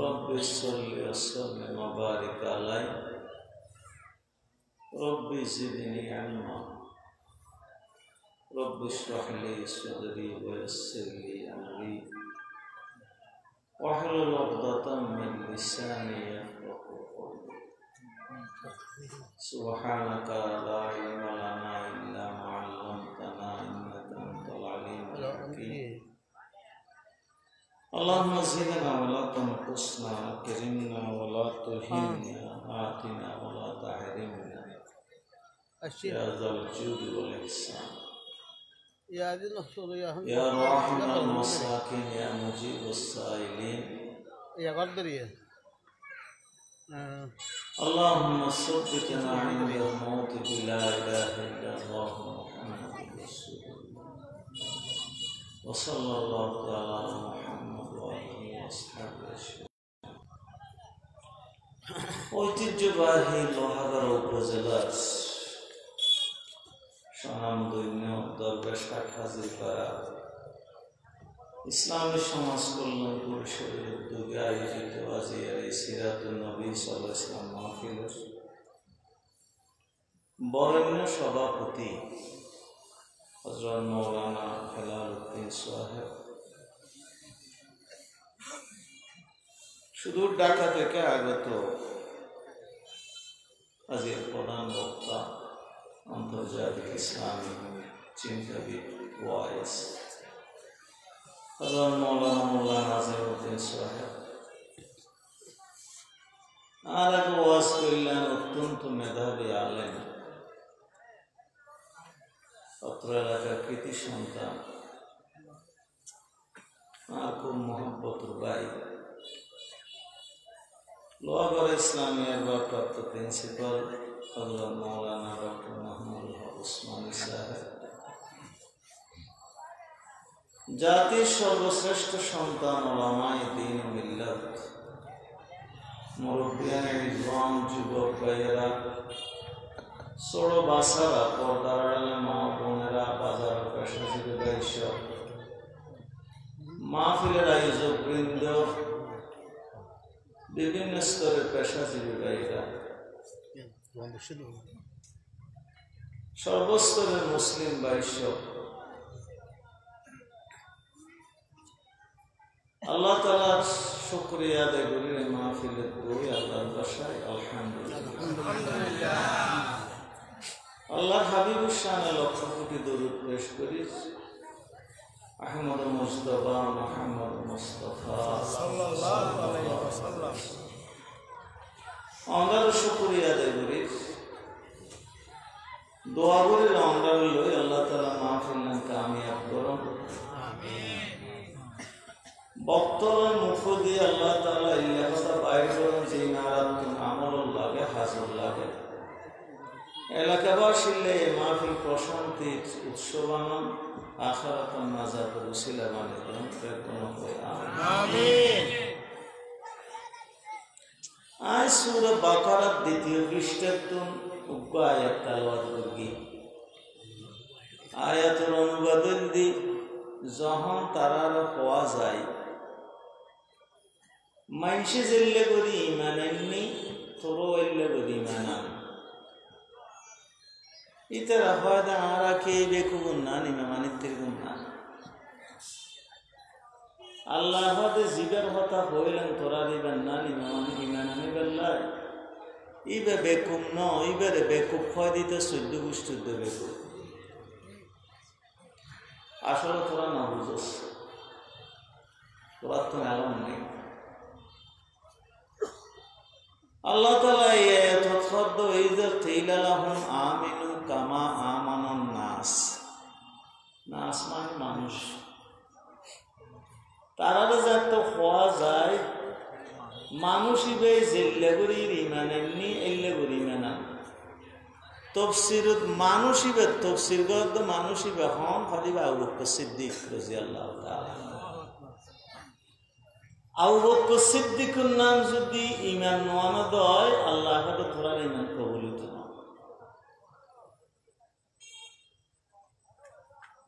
रब صل وسلم وبارك عليه رب زدني علما رب اشرح لي صدري ويسر لي أمري واحلل عقدة من لساني يفقهوا قولي سبحانك لا علم لنا إلا ما علمتنا إنك أنت العليم الحكيم اللهم زدنا ولا تنقصنا أكرمنا ولا تهنا آتنا ولا تحرمنا يا ذا الجود والإحسان يا راحم المساكين يا مجيب السائلين اللهم ثبتنا عند الموت بلا إله إلا الله محمد رسول الله وصلى الله تعالى على محمد وآله وأصحابه أجمعين ঐতিহ্যবাহী লোহাগাড়া উপজেলার স্বনামধন্য দরবেশহাট হাজিরপাড়া ইসলামী সমাজ কল্যাণ পরিষদের উদ্যোগে আয়োজিত আজিয়ার সিরাতুন নবী সাল্লাল্লাহু আলাইহি ওয়াসাল্লাম মাহফিলের বরেণ্য সভাপতি হযরত মাওলানা হেলাল উদ্দিন সাহেব, সুদূর ঢাকা থেকে আগত আজকের প্রধান বক্তা আন্তর্জাতিক ইসলামী চিন্তাবিদ ওয়াইস হযরত মাওলানা মোল্লা নাজিমউদ্দিন সাহেব, আর এক ওয়াজ করলেন অত্যন্ত মেধাবী আলেম, অত্র এলাকার কৃতি সন্তান, আর খুব মহব্বতের ভাই, লোহাগড়া ইসলামিয়ার ভারপ্রাপ্ত প্রিন্সিপাল হযরত মাওলানা ডক্টর মাহমুদুল হক উসমানী সাহেব, জাতির সর্বশ্রেষ্ঠ সন্তান ওলামায়ে দ্বীন ও মিল্লাত, মুরব্বিয়ানে ইসলাম, যুবক ভাইয়েরা, ছোট বাচ্চারা, পর্দার আড়ালে মা বোনেরা, বাজার পেশাজীবী ভাইসা, মাহফিলের আয়োজক বৃন্দ, বিভিন্ন স্তরের পেশাজীবী ভাইরা, সর্বস্তরের মুসলিম ভাইসা, আল্লাহ তাআলার শুকরিয়া আদায় করি মাহফিলের দুই আল্লাহর বাসায় আলহামদুলিল্লাহ। আল্লাহর হাবিবুর শানে লক্ষ কোটি দরুদ পেশ করি। আহমদ মুস্তাফা মুহাম্মদ মুস্তাফা সাল্লাল্লাহু আলাইহি ওয়াসাল্লাম আল্লাহর শুকরিয়া আদায় করি, দোয়া করি আমরা লই আল্লাহ তাআলা মাহফিল কামিয়াব করুন। বক্তব্যের মুখ দিয়ে আল্লাহ তাআলা এই কথা বাইর করেন যে নারাতুন আমল লাগে, হাজর লাগে, এলাকাবাসীলে মাহফিল প্রশান্তির উৎস বানান, আখিরাতান নাজাতের উসিলা বানান, প্রার্থনা করি আমিন। আজ সূরা বাকারার দ্বিতীয় পৃষ্ঠার উক্ত আয়াত তেলাওয়াত করি। আয়াতের অনুবাদের দি যখন তারারা পাওয়া যায় মাইনসে জেল্লে করি ইমান এমনি তোরও এল্লে করি ইমান আন ইতারা হয় আর কে বেকুন না নিমা মানিত্যের গুণ না আল্লাহ হতে জিবের হতা হইলেন তোরা দিবেন না নিমা মানে ইমান আনি বেল্লায় ইবে বেকুম ন ইবারে বেকুব হয় দিতে 14 গোষ্ঠীর বেকুব। আসলে তোরা না বুঝস, তোরা তো এমন নেই। আল্লাহ তাআলা ইয়াতখাদ্দ ইযা কিলা লাহুম আমিনু কামা আমানান নাস, নাস মানে মানুষ, তারা যত হওয়া যায় মানুষই বে জিল্লে করি ইমান এমনি এল্লে করি ইমান তফসিরত মানুষই বে তফসির গদ মানুষই বে হন ফাদিবা আবু বকর সিদ্দিক রাদিয়াল্লাহু তাআলা। আবু বকর সিদ্দিকের নাম যদি ইমান নওয়ামদ হয় আল্লাহ হয়তো তোরার ইমান কবুল হতো না।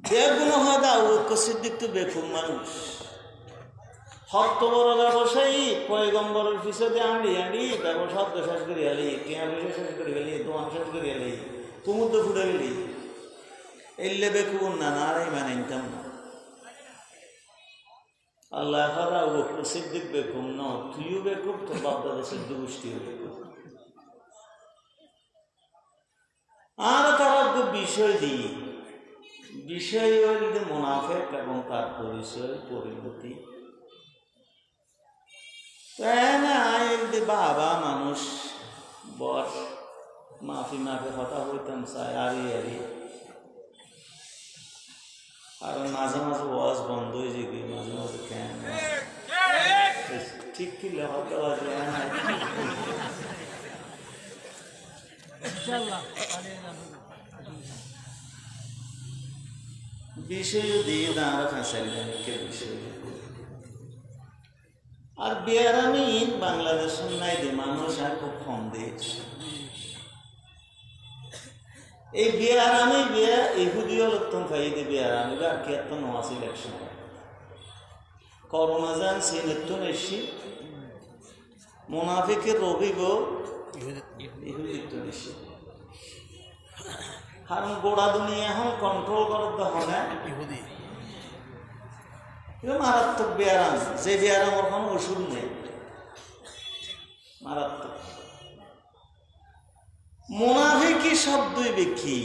বেগুন হয় আবু বকর সিদ্দিক তো বেকুম মানুষ, হত বড় ব্যবসায়ী পয়গম্বরের পিছনে আঁড়ি আঁড়ি ব্যবসা শেষ করে গেলি, কেনা পয়সা শেষ করে গেলি, দোয়ান শেষ করে গেলি, কুমুদ্দ ফুটে গেলি, এলে বেকুন না আর ইমান ইনকাম না। আল্লাহ হারা ও সিদ্দিক বেকুম ন, তুইও বেকুব, তোর বাপ দাদা সিদ্ধ গোষ্ঠীও বেকুব। আর তারা বিষয় দিই, বিষয় হইলে মুনাফিক এবং তার পরিচয় পরিণতি। বাবা মানুষ বস মাফি মাফি কথা হইতাম চাই আরি আরি, আর মাঝে মাঝে ওয়াজ বন্ধ হয়ে যাবে, মাঝে মাঝে কেন ঠিক কি লেখা বিষয় দিয়ে দাঁড়া খাঁচাইলেন বিষয়। আর বেয়ারামি বাংলাদেশের নাই যে মানুষ আর খুব কম দিয়েছে। এই বেয়ারামি বিয়া ইহুদিও লোকতম খাইয়ে বেয়ারামি বা কি এত নোয়াস ইলেকশন করোনা যান সিনেত্য নেশি মুনাফিকের রবিব ইহুদিত্ব নেশি। কারণ গোড়া দুনিয়া এখন কন্ট্রোল করার দহন ইহুদি মারাত্মক বেয়ারাম, যে বেয়ারামের কোনো ওষুধ নেই, মারাত্মক। মুনাফিকি শব্দই বেকি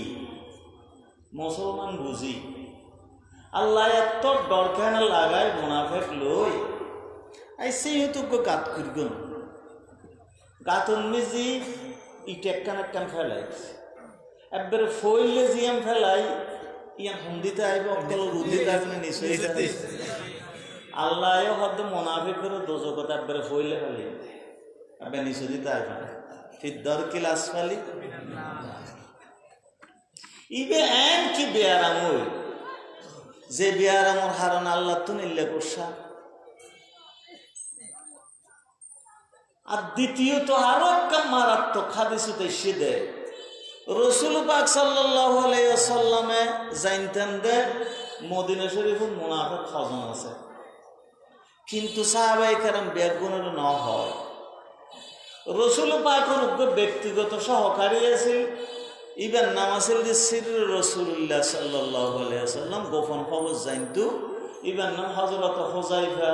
মুসলমান বুঝি, আল্লাহ এত দরকার লাগায় মুনাফিক লই আইসে ইউতুক গাত করগুন গাতন মিজি ইটেকান একখান ফেলাই একবারে ফইলে জিয়াম ফেলাই ইয়ান হুন্দিতে আইব অকল রুদিতে আসলে নিশ্চয়ই আল্লাহ হয়তো মুনাফিকের দোজকত একবারে ফইলে ফেলি একবার নিশ্চয় দিতে আইব ফিদ্দর কিল আসফালি ইবে এন কি বেয়ারাম হই, যে বেয়ারামর হারণ আল্লাহ তো নিলে করসা। আর দ্বিতীয়ত আরো একটা মারাত্মক হাদিসে এসে দেয়, রসুল পাক সাল্লাল্লাহু আলাইহি ওয়াসাল্লামে জানতেন যে মদিনা শরীফের মুনাফিক খজন আছে, কিন্তু সাহাবায়ে কেরাম বেগুনের ন হয়। রসুল পাকের উপর ব্যক্তিগত সহকারী আছে, ইবেন নাম আছে যে সির রসুল্লাহ সাল্লাল্লাহু আলাইহি ওয়াসাল্লাম গোপন খবর জানতো, ইবেন নাম হযরত হুযায়ফা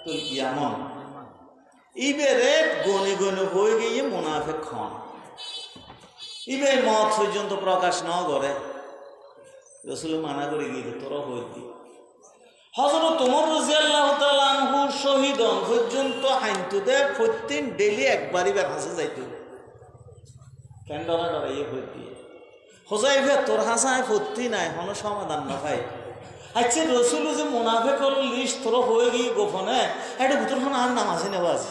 তুল ইয়ামান। ইবেরে গনে গনে হয়ে গিয়ে মুনাফিক খন ইবে মত পর্যন্ত প্রকাশ ন করে রসুল মানা করে গিয়ে তোরা হয়ে দি। হযরত ওমর রাদিয়াল্লাহু তাআলা আনহু শহীদ হন পর্যন্ত হাইন্তুদে প্রতিদিন ডেইলি একবারই বের হাসে যাইতো, কেন ডরা ডরাইয়ে হয়ে দিয়ে হুযায়ফা তোর হাসায় ফতি নাই কোনো সমাধান না ভাই। আচ্ছা রসুল যে মুনাফিকের লিস্ট তোর হয়ে গিয়ে গোপনে এটা ভিতরখানে আর নাম আছে নেওয়া আছে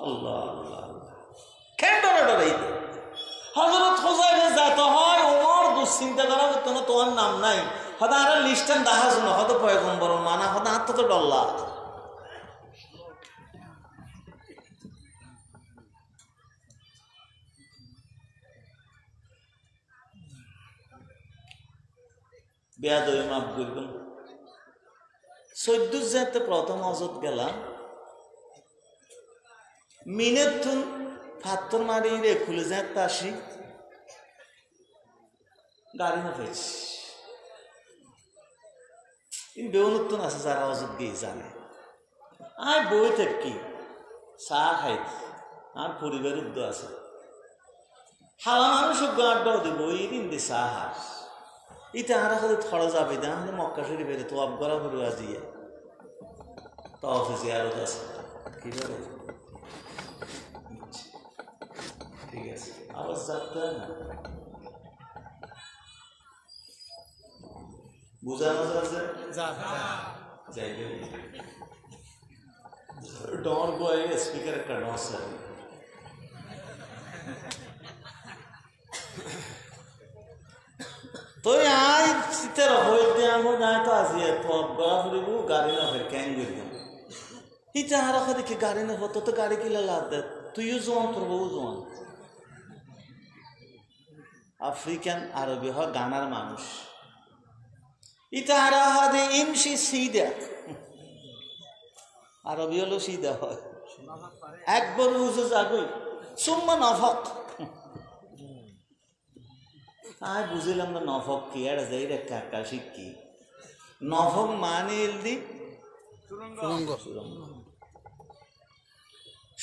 আল্লাহ আল্লাহ কেন ডরা ডরাই দে। হযরত হুযায়ফা যাতে হয় ওমর দুশ্চিন্তা করা করতো না, তোমার নাম নাই হয়তো আর লিস্টান দেখা শুনো হয়তো পয়গম্বর মানা হয়তো আত্ম তো ডল্লা। বেয়াদবি মাফ করবেন। 14 যেতে প্রথম হজত গেলাম মিনের থুন ফাত্তর মারি রে খুলে যায় তাসি গাড়ি না পেয়েছি বেউনুত্তন আছে যারা হজত গিয়ে জানে। আর বই থাকি চা খাইতে আর পরিবারের উদ্যোগ আছে হালা মানুষ আড্ডা দিব ওই দিন দি চা হাস ইতে আর থরা যাবে না মক্কা শরীফের তো আবগরা হলো আজিয়ে তো অফিসে আরো আছে কি বলে ঠিক আছে আওয়াজ যাচ্ছে না বুঝানো যাচ্ছে যাইবে ডর বয় স্পিকার একটা ডর স্যার তো আই শীতের হইতে আমার যায় তো আসিয়ে তো গড়া ফুরিব গাড়ি না হয় ক্যাং করব ইটা আর দেখি গাড়ি না হতো তো গাড়ি কিলা লাভ দে তুইও জোয়ান তোর বউ জোয়ান। আফ্রিকান আরবি হয় গানার মানুষ ইতাহারা হাদে ইমশি সিদা, আরবি হলো সিদা হয়, একবার উজু জাগুই সুম্মা নফক। আমি বুঝলাম না নফক কি, আর যাই রে কাকা শিখি। নফক মানে এলদি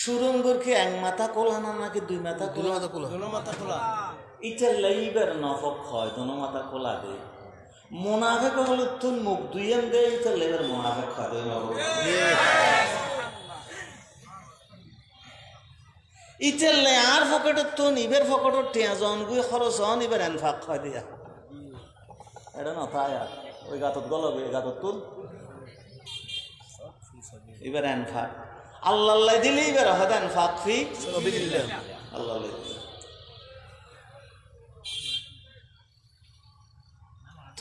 সুরঙ্গর কি এক মাথা কোলা না নাকি দুই মাথা কোলা? ইটা লাইবার নফক হয় দোনো মাথা কোলা দে। মোনাফেক হলো তুন মুখ দুইয়ান দে, ইটা লাইবার মোনাফেক হয় দে। ইটালে আর ফকেটত তো নিবের ফকেটত টিয়া জন গুই খরচ হন ইবার এনফাক হয় দিয়া। এটা না তাই আর ওই গাতত গলবে গাতত তুল এবার এনফাক আল্লাহ দিলে এবার হয়তো এনফাক ফি আল্লাহ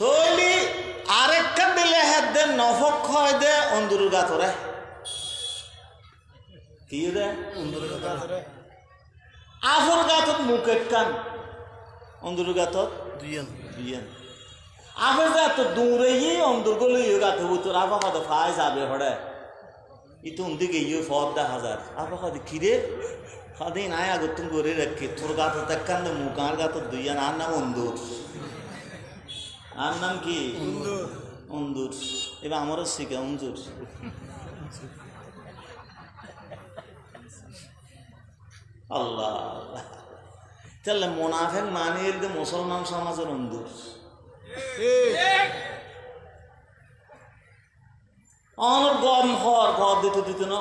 তৈলি আরেকটা দিলে হাত দে নফক হয় দে অন্দুর গাতরে কি দে অন্দুর গাতরে আফর গাতত মুখের কান অন্দুর গাতত দুইয়ান আফের গাত দূরে গিয়ে অন্দুর গলে গাত তোর আফা কত ফাই যাবে হড়ে ইতো উন্দিকে ইয়ে ফদ 10,000 আফা কত কিরে খাদি নাই আগত তুমি করে রাখি তোর গাত কান মুখ আর গাত দুইয়ান। আর নাম অন্দুর, আর নাম কি অন্দুর। এবার আমারও শিখে অঞ্জুর। আল্লাহ তাহলে মোনাফেক মানিয়ে দিতে মুসলমান সমাজের অন্দুর। অনেক গরম ঘর দিতে না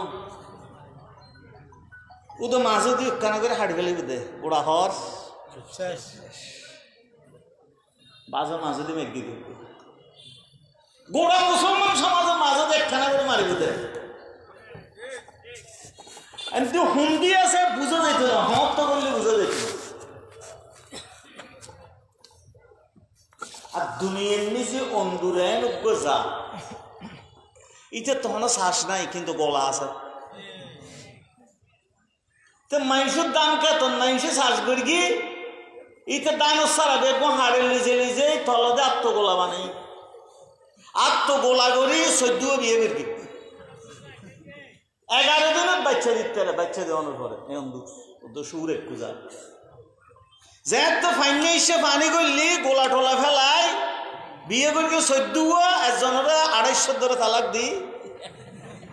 ও তো মাঝে দিয়ে কানা করে হাঁটি ফেলে দে ওরা হর বাজার মাঝে দিয়ে মেঘ দিয়ে গোড়া মুসলমান সমাজের মাঝে দিয়ে একখানা করে মারি দে। হুমদি আছে বুঝা যেত না, হক করলে বুঝা যেত না। আর দুনিয়ার নিচে অন্দুরে লোক যা ইটা তখন শ্বাস নাই কিন্তু গলা আছে। তো মাংসের দাম কেত মাংসে শ্বাস করি কি ইটা দান সারা দেখবো হাড়ে লিজে লিজে তলদে আত্মগোলা বানাই আত্মগোলা করি 14 বিয়ে করি 11 দিনের বাচ্চা দিতে বাচ্চা দেওয়ানোর পরে সুর একটু যা যে তো ফাইনে এসে পানি করলি গোলা টোলা ফেলাই বিয়ে করি 14 একজনের 250 ধরে তালাক দি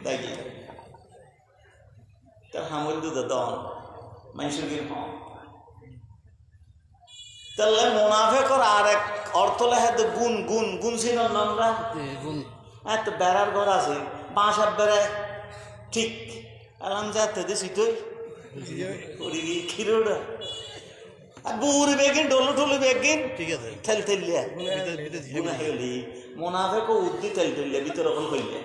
দেখি তার হামল দুধ দন মানুষের কি তাহলে মোনাফেকর আর এক অর্থ লেখা তো গুণ গুণ গুণ ছিল আমরা এত বেড়ার ঘর আছে বাঁশার বেড়ায় ঠিক আলাম যাতে দিছি তুই খিরোটা বুড়ি বেগিন ডোলো টোলো বেগিন ঠিক আছে ঠেল ঠেললিয়া মোনাফেক উদ্দি ঠেল ঠেললিয়া ভিতর রকম হইলে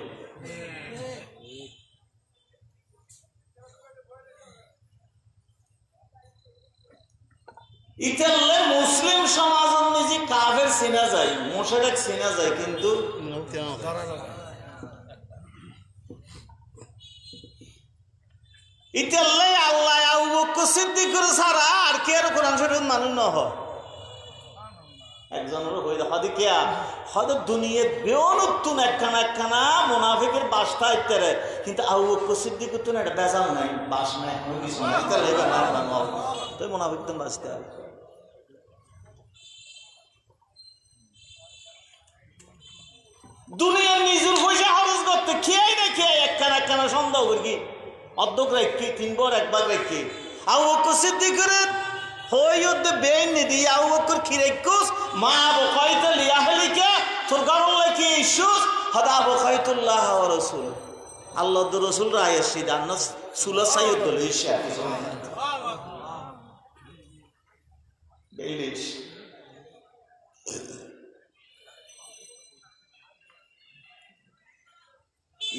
ইতালে মুসলিম সমাজ অনুযায়ী কাফের চেনা যায় মুশরিক চেনা যায় কিন্তু ইতালে আল্লাহ আবু বকর সিদ্দিকের ছাড়া আর কে আর কোরআন শরীফ মানুষ না হয় একজনের হই হদি কিয়া হদ দুনিয়ার বেউনতুন একখানা মুনাফিকের বাসটা ইত্যারে কিন্তু আবু বকর সিদ্দিকের তো এটা বেজাল নাই বাস নাই কোনো কিছু নাই তাহলে এবার না তো মুনাফিক তো বাঁচতে হবে। দুনিয়ার নিজের পয়সা খরচ করতে খেয়ে না খেয়ে একখানা সন্দেহ করি অর্ধক রেখে 3 বার একবার রেখে আবু বকর সিদ্দিকের হই ওতে বেন নিদি আবু বকর খিরেকুস মা বকাইতা লিয়াহলিকা তোর গারল লেখি ইসুস হাদা বকাইতুল্লাহ ওয়া রাসূল আল্লাহ ও রাসূল রায় সিদান সুলা সাইয়্যিদুল ইশা বেলিশ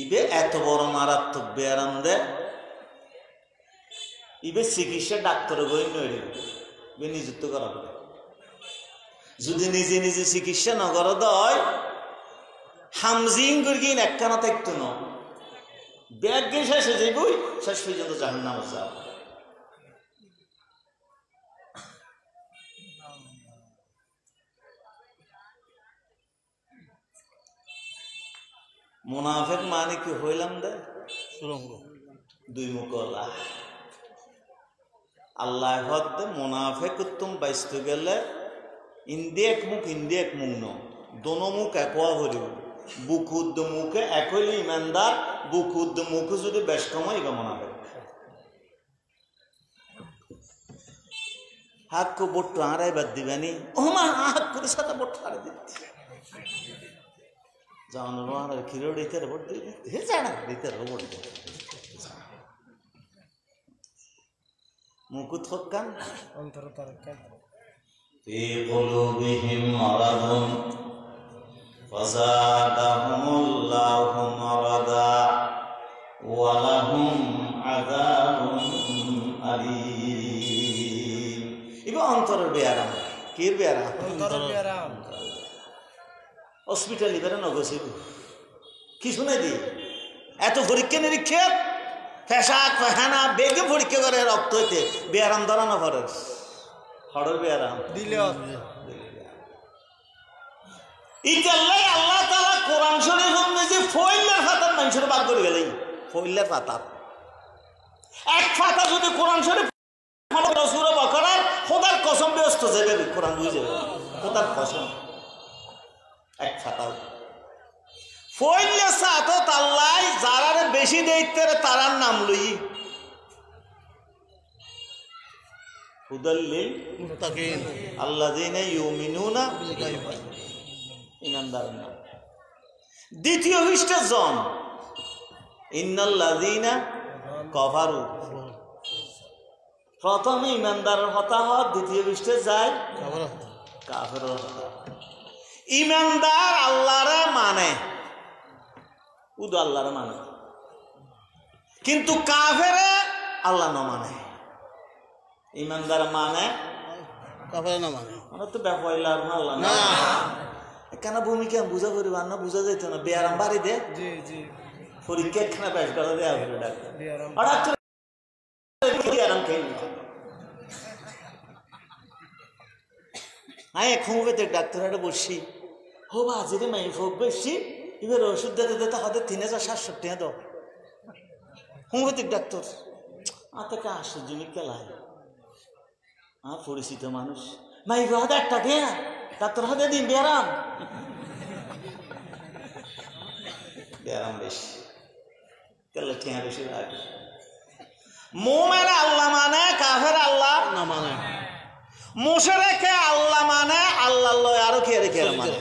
ইবে এত বড় মারাত্মক ব্যায়াম দেয় ইবে চিকিৎসা ডাক্তার বই নইলে নিযুক্ত করা হবে যদি নিজে নিজে চিকিৎসা নগর দয় হামজিং করি একখানা থাকতো না ব্যাগ গিয়ে শেষ হয়ে যাইবই শেষ পর্যন্ত জাহান্নামে যাব। মুনাফিক মানে কি হইলাম দে সুরঙ্গ দুই মুখলা আল্লাহ হদ্দে মুনাফিক উত্তম বাইস্তু গেলে ইন্দিয়েক মুখ ন দোনো মুখ একোয়া হরিব বুকুদ্দ মুখে এক হইলে ইমানদার বুকুদ্দ মুখে যদি বেশ কমাই বা মুনাফিক হাত কো বট্টু আড়াই বাদ দিবেনি ওমা হাত করে সাথে বট্টু আড়াই দিচ্ছি জানোয়ার খিরো দিতে ভোট দিবে হে জানা দিতে ভোট দিবে মুকুত হকান অন্তর তারকান ফি কুলুবিহিম মারাদুন ফাযাদাহুমুল্লাহু মারাদা ওয়া লাহুম আযাবুন আলীম ইবা অন্তরের বেয়ারাম কির বেয়ারাম অন্তরের বেয়ারাম হসপিটাল লিবারে নগসিব কি শুনে দি এত পরীক্ষা নিরীক্ষা ফেসাক ফেহানা বেগে পরীক্ষা করে রক্ত হইতে বেয়ারাম ধরানো পরে হড়র বেয়ারাম দিলে ইতাল্লাই আল্লাহ তাআলা কোরআন শরীফের মধ্যে ফইলের ফাতার মানুষের বাদ করে গেলেই ফইলের ফাতার এক ফাতা যদি কোরআন শরীফ সূরা বাকারার খোদার কসম ব্যস্ত যাবে কোরআন বুঝে যাবে খোদার কসম এক ফাতা ফইলে সাথত আল্লাহ যারারে বেশি দেইতে তারার নাম লই হুদাল্লিল মুত্তাকিন আল্লাযীনা ইউমিনুনা বিল গায়ব ইমানদার নাম দ্বিতীয় পৃষ্ঠা জন ইন্নাল্লাযীনা কাফারু প্রথমে ইমানদারের কথা হয় দ্বিতীয় পৃষ্ঠা যায় কাফেরের কথা ইমানদার আল্লাহরে মানে উদু আল্লাহরে মানে কিন্তু কাফেরে আল্লাহ না মানে ইমানদার মানে কাফেরে না মানে আমরা তো ব্যাপাইলা আল্লাহ না কেন ভূমিকা বুঝা করিব না বুঝা যেত না বেয়ারাম বাড়ি দে জি জি পরীক্ষা খানা পেশ করে দেয়া হলো ডাক্তার বেয়ারাম ডাক্তার বেয়ারাম খেয়ে আয় এখন ডাক্তার বসি হো বাজিরে মাই ফোক বেশি এবার ওষুধ দিতে দিতে হাতে 3760 টাকা দাও হোমিওপ্যাথিক ডাক্তার আতাকে আশ্চর্য কেলায় পরিচিত মানুষ মাই হাতে একটা দেয়া ডাক্তার হাতে দিন বেয়ারাম বেয়ারাম বেশি কেলে ঠেয়া বেশি লাগে মোমের আল্লাহ মানে কাফের আল্লাহ না মানে মুশরিকে আল্লাহ মানে আল্লাহ লয় আরো কে রেখে মানে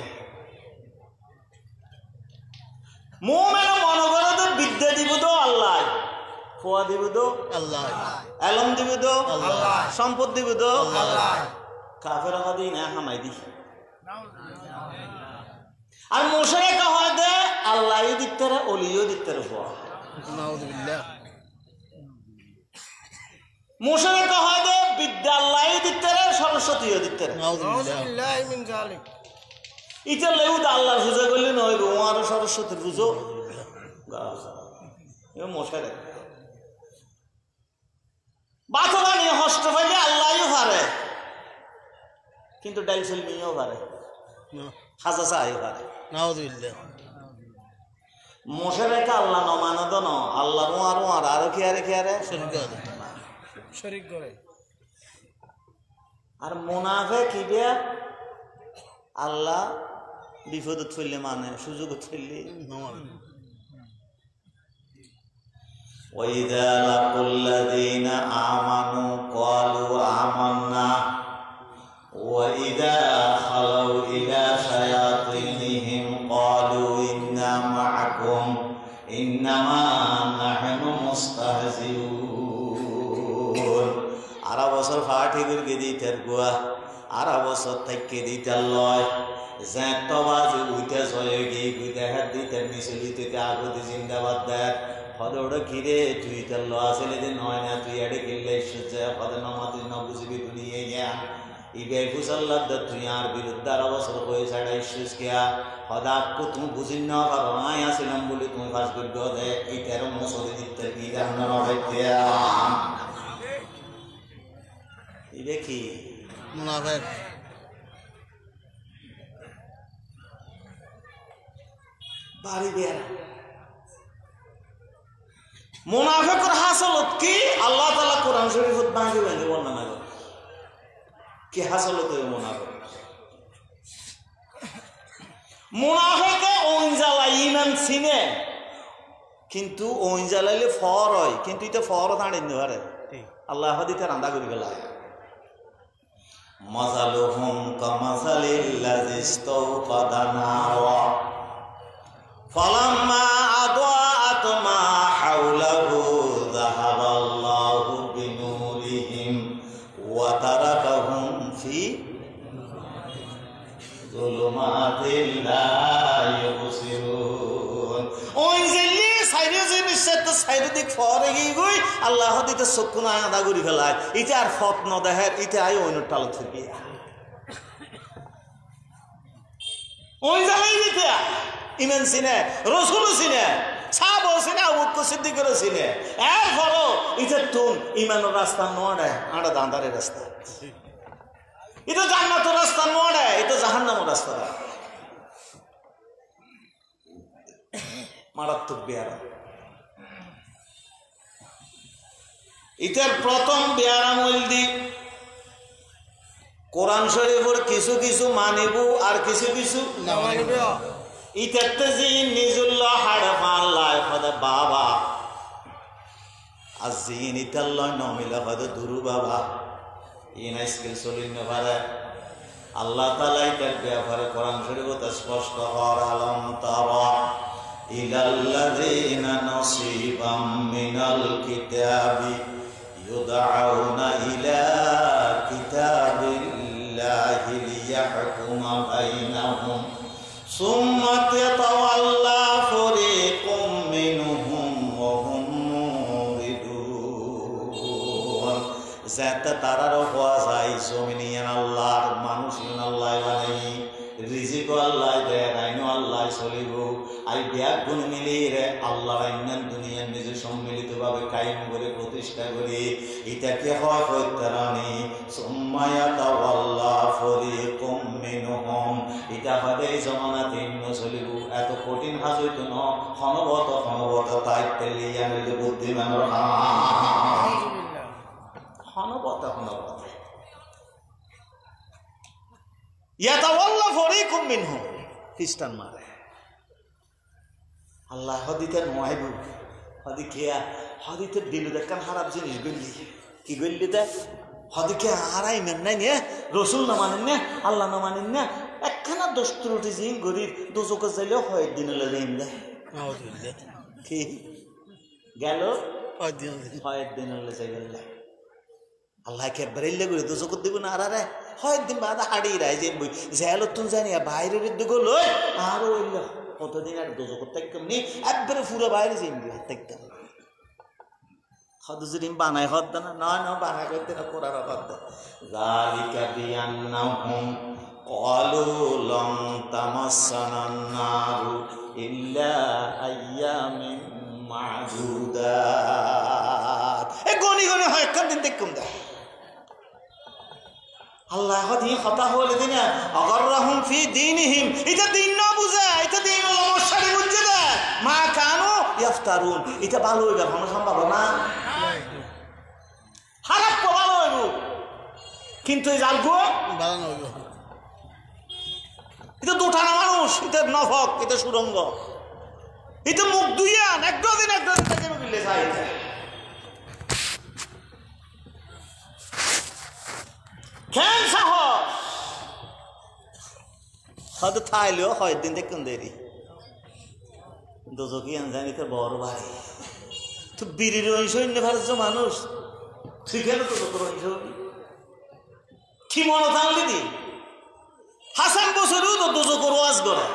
মুমিন মনগরদ বিদ্যা দিব তো আল্লাহ খোয়া দিব তো আল্লাহ এলম দিব তো আল্লাহ সম্পদ দিব তো আল্লাহ কাফের হাদি না হামাই দি আর মুশরিক হয় দে আল্লাহই দিতেরে ওলিও দিতেরে হওয়া নাউযুবিল্লাহ মুশরিক হয় দে বিদ্যা আল্লাহই দিতেরে সরস্বতীও দিতেরে নাউযুবিল্লাহ মিন যালিক ইটা লেউ আল্লাহর পূজা করলে নয় গো আর সরস্বতীর পুজো মশারে বাতরা নিয়ে হস্ত পাইলে আল্লাহও পারে কিন্তু ডাইলসেল নিয়েও পারে হাজা চাইও পারে নাউযুবিল্লাহ মশারেকে আল্লাহ নমানদ ন আল্লাহ আর আরো কি আরে শরীক করে আর মুনাফিক কিবে আল্লাহ বিপদত ফেললে মানে সুযোগত ফেললে وَإِذَا لَقُوا الَّذِينَ آمَنُوا قَالُوا آمَنَّا وَإِذَا خَلَوْا إِلَى شَيَاطِينِهِمْ قَالُوا إِنَّا مَعَكُمْ إِنَّمَا نَحْنُ مُسْتَهْزِئُونَ আরা বছর ফাটি করে দিতের গোয়া আরা বছর থেকে দিতের লয় বাজে উইতে চলে গিয়ে গুইতে হাত দিতে মিশলিতে আগতে জিন্দাবাদ দেয় হদে ওটা ঘিরে তুই তার লয়া ছেলে যে নয় না তুই এডে কিনলে সূর্য হদে নমা তুই ন বুঝবি দুনিয়ে জ্ঞান ইবে ফুসাল্লাদ তুই আর বিরুদ্ধে আরো বছর হয়ে ছাড়া ইস্যুস কেয়া হদাক্য তুমি বুঝিন না পারো আয় আসিলাম বলে তুমি ফাঁস করবে হদে এই 13 মুসলি দিতে কি জানানো হইতে ইবে কি মুনাফিক বাড়ি বেড়া মুনাফিকের হাসলত কি আল্লাহ তাআলা কোরআন শরীফত ভাঙে ভাঙে বর্ণনা করে কি হাসলত হই মুনাফিক মুনাফিকে ওই জ্বালা ঈমান চিনে কিন্তু ওই জ্বালাইলে ফর হয় কিন্তু এটা ফর দাঁড়িয়ে পারে আল্লাহ হাদিতে রান্দা করে গেলায় মাযালুহুম কামাসালিল লাযী ইসতাওকাদা নারা ফালাম্মা আদাআত মা হাওলাহু যাহাবাল্লাহু বিনুরিহিম ওয়া তারাকাহুম ফি যুলুমাতিল লা ইউবসিরুন ওই জিল্লি সাইরে যে নিশ্চয়তা সাইরে দিক ফরে গই আল্লাহ দিতে চক্ষু না আদা করি ফেলায় এটা আর ফত ন দেহের এটা আই অন্য টালত থেকে ওই জায়গায় দিতে ইমান সিনে রাসূল সিনে সাহাবা সিনে আবু বকর সিদ্দিকের সিনে এর ফরো এটা তুম ইমানের রাস্তা নড়ে আড়া দাঁদারের রাস্তা এটা জান্নাতের রাস্তা নড়ে এটা জাহান্নামের রাস্তা মারাত্মক বেয়ারা ইতার প্রথম বেয়ারা মইলদি কোরআন শরীফের কিছু কিছু মানিব আর কিছু কিছু না মানিব ইতাতে জি নিজুল্লাহ হাড় ফাল্লাহ ফদা বাবা আজিন ইতাল্লাহ নমিলা ফদা দুরু বাবা ইনা স্কিল সলিন পারে আল্লাহ তাআলা ইতার ব্যাপারে কোরআন শরীফত স্পষ্ট কর আলম তারা ইলাল্লাযীনা নাসীবাম মিনাল কিতাবি ইউদআউনা ইলা কিতাবিল্লাহি লিয়াহকুমা বাইনাহুম সুম্মা তাওয়াল্লা ফারীকুম মিনহুম ওয়া হুম মুরিদুন যাতে তারারও হওয়া যায় জমিনিয়ান আল্লাহর মানুষিয়ান আল্লাহ বানাই রিজিক আল্লাহ দেয় আইন আল্লাহ চলিব আই ব্যাগ গুণ মিলিয়ে রে আল্লাহ আইনান দুনিয়ার নিজে সম্মিলিতভাবে কায়েম করে প্রতিষ্ঠা করে এটাকে হয় প্রত্যারানি সুম্মায়াতা আল্লাহ ফরিকুম মিনহুম এটা হবে জমানাতে চলিব এত কঠিন হাজ হইতো ন ক্ষণবত তাই তেলিয়া নিলে বুদ্ধিমানের ক্ষণবত ইয়াতাওয়াল্লা ফরিকুম মিনহুম খ্রিস্টান মারে আল্লাহ হদিতে নয়বু হদিকে হদিতে দিল দেখান খারাপ জিনিস গল্লি কি গল্লি দেখ হদিকে হারাই মেন নাই নে রসুল না মানেন না আল্লাহ না মানেন না একখানা দোষ ত্রুটি জিন গরিব দোজকে যাইলেও হয় দিন রেম দেয় কি গেল হয় দিন যাই গেল আল্লাহ কে বেরেলে করে দোজকে দিব না আর হয় দিন বাদা হাড়ি রায় যে বই জেলত তুন জানি বাইরের দিকে লই আর ওইল কতদিন আর দোজকে থাকতাম নি একবারে পুরো বাইরে যাই থাকতাম হদুজরিম বানাই হদ না না বানাই করতে না কোরআন হদ যালিকা বিআন্নাহুম ক্বালু লাম তামাসসানান নারু ইল্লা আইয়ামিন মা'দুদাত এ গনি গনি হয় কোন দিন দেখুম দা আল্লাহ হদি কথা হলে দিনা আগাররাহুম ফি দীনিহিম এটা দিন না বুঝা এটা দিন সমস্যাটি বুঝছে না মা কানু ইফতারুন এটা ভালো হইবে কোনো সম্ভব না খারাপ ভালো হইব কিন্তু এই জালগো ভালো না হইব এটা দুটানা মানুষ এটা নফক এটা সুরঙ্গ এটা মুখ দুইয়ান একদিন থেকে মিলে যায় কেন সাহস হয়তো থাইলেও হয় দিন দেখুন দেরি দোজকি জানিতে বড় ভাই তো বীরের সৈন্য ভারত মানুষ ঠিক আছে তো কি মনে থাকলি দি হাসান বছরও তো দোজকের ওয়াজ করে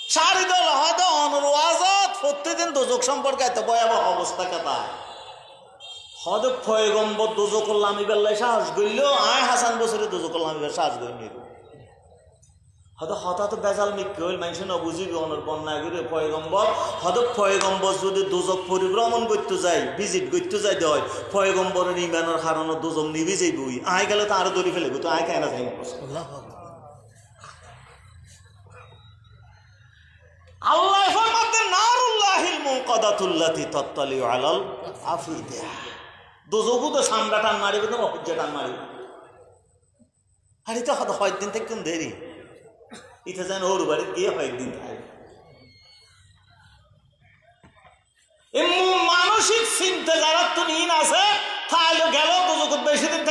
সারি দল হয়তো অনরওয়াজত প্রত্যেকদিন দোজক সম্পর্কে এত ভয়াবহ অবস্থা কথা হয়তো পয়গম্বর দোজকল লামি বেল্লাই সাহস গইল আয় হাসান বছরে দোজকল লামি বেল সাহস গইল হয়তো হঠাৎ বেজাল মিক্কি হইল মানুষ নবুঝিবি অনর বন্যা করে পয়গম্বর হয়তো পয়গম্বর যদি দোজক পরিভ্রমণ করতে যায় ভিজিট করতে যায় দেয় পয়গম্বরের ইমানের কারণে দোজক নিবি যাইবই আয় গেলে তো আরো ধরে ফেলবো তো আয় কেনা যাই আল্লাহ ফরমাতে নারুল্লাহিল মুনকাদ মুওসাদাতুল্লাতি তাত্তালিউ আলাল আফিদা দোজখু তো সামরা টান মারিবে না অপজ্জা টান মারিবে আর এটা কয়েকদিন থেকে কোন দেরি এটা যেন ওর বাড়ি গিয়ে কয়েকদিন থাকে মানসিক চিন্তা যারা তুমি আছে তাহলে গেল দোজখত বেশি দিন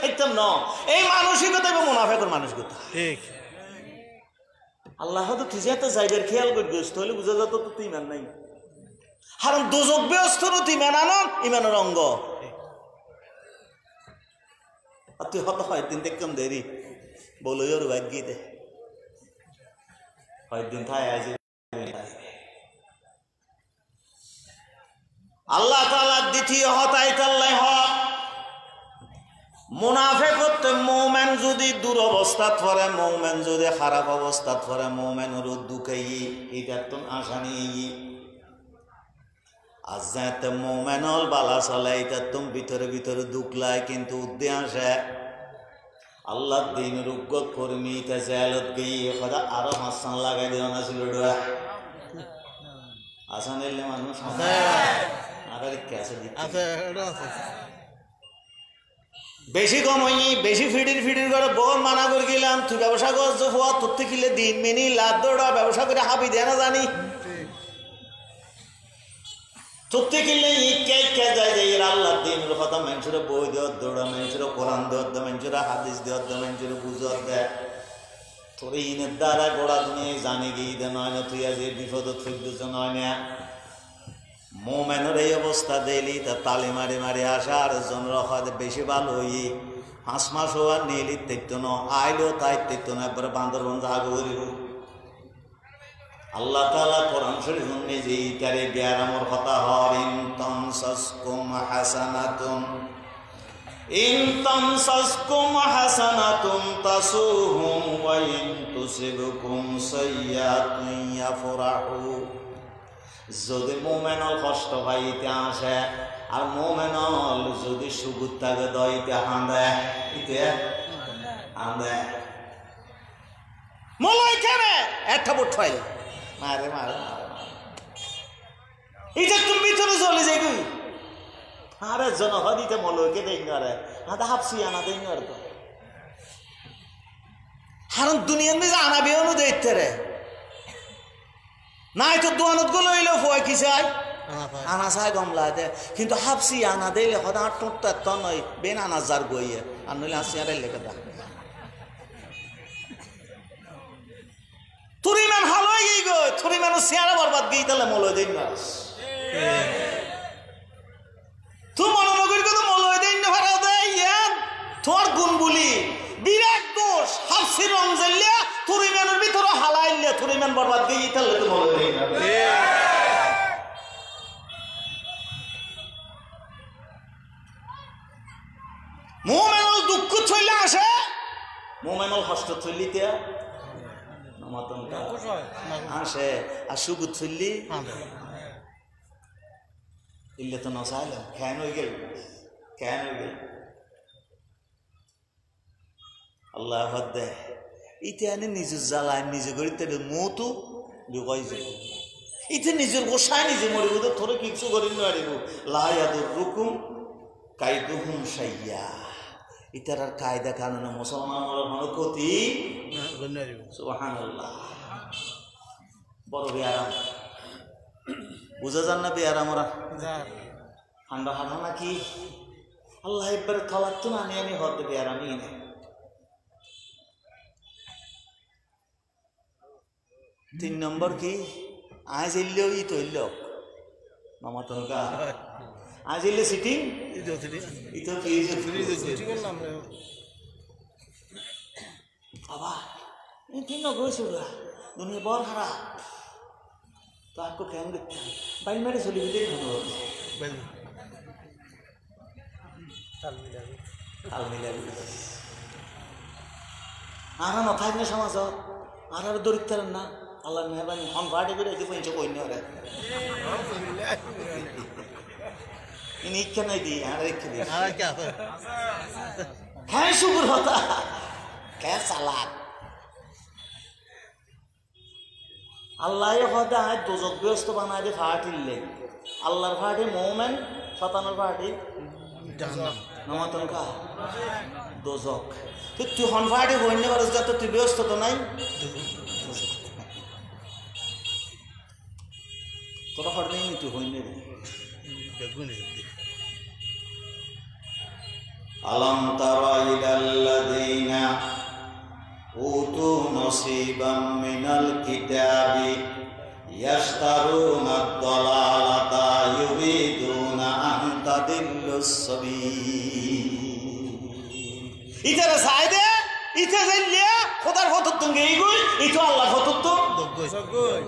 থাকতাম না এই মানসিকতা এবং মুনাফিকের মানসিকতা ঠিক আল্লাহ তো ঠিক আছে জায়গার খেয়াল করে গেছে তাহলে বুঝা যেত তো তুই ইমান নাই কারণ দোজখ ব্যস্ত তুই ইমান আনো ইমানের অঙ্গ আর তুই হত কয়েকদিন দেখতাম দেরি বলো ওর বাইক গিয়ে দে কয়েকদিন থাই আজ আল্লাহ তাআলা দ্বিতীয় হতাইতাল্লাহ হক মুনাফিক হতে মুমিন যদি দুরবস্থাত পড়ে মুমিন যদি খারাপ অবস্থাত পড়ে মুমিনের দুঃখাই এটা তো আশা নেই আজ যাতে মুমিনুল বালা চলে এটা তুমি ভিতরে ভিতরে দুঃখ লাগে কিন্তু উদ্দেশ্য আল্লাহ দিনের উগ্গত কর্মী তা জেলত গিয়ে খোদা আরো হাসান লাগাই দেওয়া না ছিল আসান এলে মানুষ আর কেসে দিচ্ছে বেশি কম হয়নি বেশি ফিডির করে বল মানা করে গেলাম তুই ব্যবসা করছো হওয়া তোর থেকে দিন মিনি লাভ দৌড়া ব্যবসা করে হাবি দেয় না জানি তোর থেকে যায় যে এর আল্লাহ দিনের কথা মানুষের বই দেওয়ার দৌড়া মানুষের কোরআন দেওয়ার দেয় মানুষের হাদিস দেওয়ার দেয় মানুষের বুঝার দেয় তোর ইনের দ্বারা গোড়া তুমি জানি গিয়ে দে নয় না তুই আজ এই বিপদ থইতেছ নয় না মোমেনের এই অবস্থা দিলি তা তালি মারি মারি আসার জন্য রখা বেশি ভালো হই 5 মাস হওয়ার নিলি তেতো ন আইলেও তাই তেতো না একবারে বান্দরবন জাগ করিব আল্লাহ তাআলা কোরআন শরীফ নিজে তারে বিয়ারামর কথা হরিন তামসাসকুম হাসানাতুন তাসুহুম ওয়া ইন তুসিবকুম সাইয়্যাতুন ইয়াফরাহু যদি মোমেনল কষ্ট পাইতে আসে আর মোমেনল যদি সুগুত থাকে দইতে হাঁদে হাঁদে মলয় কেনে একটা বুট ফাইল মারে মারে এটা তুমি ভিতরে চলে যাই তুই আরে জনহদিতে মলয়কে দেই না আদা হাফসি আনা দেই না তো কারণ দুনিয়ার মধ্যে আনা বেয়নো দেখতে রে নাই তো দোয়ানত গুলো এলো ফয় কি চাই আনা চাই গমলা দে কিন্তু হাফসি আনা দিলে সদা টোটটা তো নয় বেন আনা যার গইয়ে আর নইলে হাসি আর লেগে দা তোর ইমান ভালো হয়ে গই গো তোর ইমান সিয়ারা বরবাদ গই তাহলে মলয় দিন না তুই মনোনগরী কত মলয় দিন না ভাড়া দেয় ইয়ান তোর গুণ বলি বিরাট দোষ হাফসি রং জ্বলিয়া তোর ইমানের ভিতরে হালাইলে তোর ইমান বরবাদ গই তাহলে তো মলয় দিন না মোমেনল দুঃখ ছইলে আসে মোমেনল কষ্ট ছইলিতে আসে আর সুগুত ছইলি ইল্লে তো নসাইল কেন হয়ে গেল আল্লাহ দে ইতে আনে নিজের জ্বালায় নিজে করি তাহলে মতো ঢুকাই যাব ইতে নিজের গোসায় নিজে মরিব তো থরে কিছু করি নারিব লায়াদুর রুকুম কাইদুহুম সাইয়া ইতার আর কায়দা কানুন মুসলমানের ক্ষতি সুবহানাল্লাহ বড় বেয়ারাম বুঝা যান না বেয়ারাম ওরা ঠান্ডা হাঁটা নাকি আল্লাহ একবারে থলার তো না আমি হতে বেয়ারামই নেই 3 নম্বর কি আজ এলেও ই তো এল মামা তো আজ এলে সিটিং ইতো কি বাবা তিন গেছিল দুনিয়া বড় খারাপ তো आपको কেন দেখতে বাইল মেরে চলি দিতে তাল মিলাবি আর নথাই না সমাজ আর দরিদ্র না আল্লাহ মেহরবানি হন ভাড়ে করে এসে পৌঁছে কই না ইনি ইচ্ছা নাই দি আর রেখে দি হ্যাঁ শুকুর হতা কে চালাক আল্লাহ হতে আয় দোজক ব্যস্ত বানায় দিয়ে ফাটিলে আল্লাহর ফাটি মোমেন শতানোর ফাটি নমাতন কা দোজক তুই হন ফাটি হইনে পারিস যত তুই ব্যস্ত তো নাই তোরা ফাট নেই তুই হইনে রে আলম তারা ইলাল্লাযীনা উতু নসীবাম মিনাল কিতাবি ইয়াশতারুনা আদ-দালালাতা ইউরিদুনা আন তাদিল্লুস সাবিল ইতারে সাইদে ইতে যাইলে খোদার ফতত গেই গই ইতো আল্লাহ ফতত দগই